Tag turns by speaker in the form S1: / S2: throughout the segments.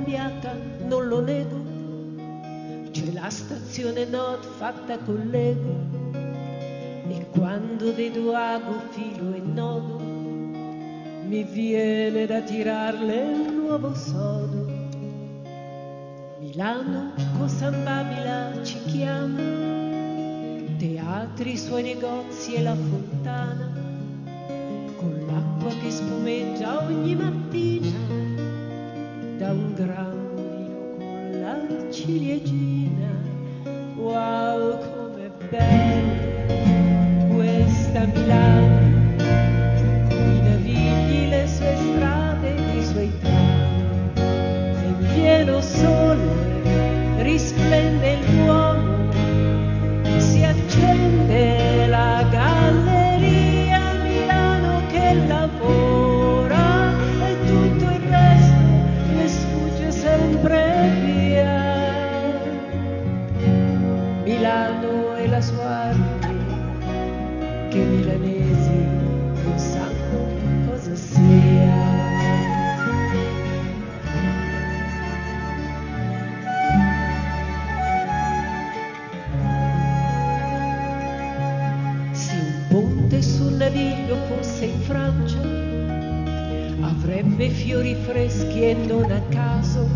S1: cambiata, non lo nego. C'è la stazione Nord fatta con Lego e quando vedo ago, filo e nodo mi viene da tirarle un nuovo sodo. Milano con San Babila ci chiama, teatri, i suoi negozi e la fontana, con l'acqua che spumeggia ogni mattina da un gran vino con la ciliegina. Wow, com'è bella questa Milano, i navigli, le sue strade, i suoi tram, e in pieno sole risplende il Duomo, si accende la galleria. Milano che lavora e tutto il resto le sfugge sempre via. Milano e la sua arte che i milanesi non sanno cosa sia. Se un ponte sul Naviglio fosse in Francia, avrebbe fiori freschi e non a caso.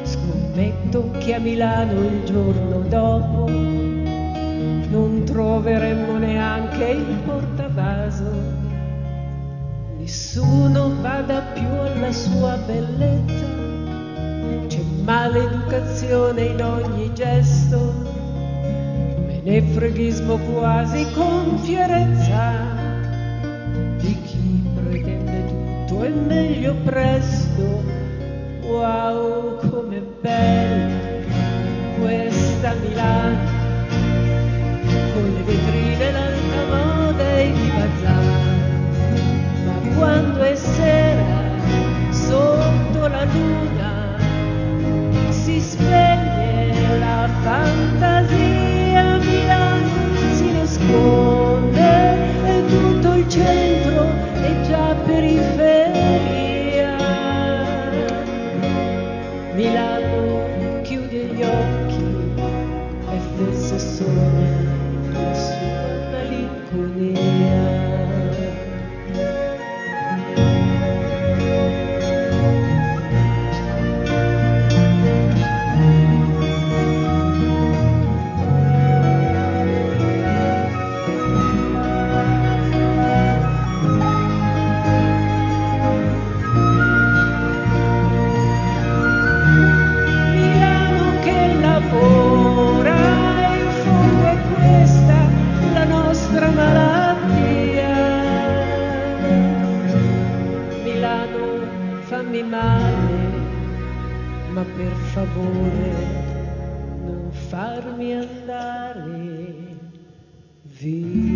S1: Scommetto che a Milano il giorno dopo non troveremmo neanche il portavaso. Nessuno bada più alla sua bellezza, c'è maleducazione in ogni gesto, menefreghismo quasi con fierezza di chi pretende tutto e meglio presto. Wow, com'è bella questa Milano, con le vetrine, l'alta moda e i bazar, ma quando è sera sotto la luna si spegne la fantasia. Milano si nasconde e tutto il centro è già periferia. Milano chiude gli occhi e forse sogna la sua malinconia. Fammi male, ma per favore non farmi andare via.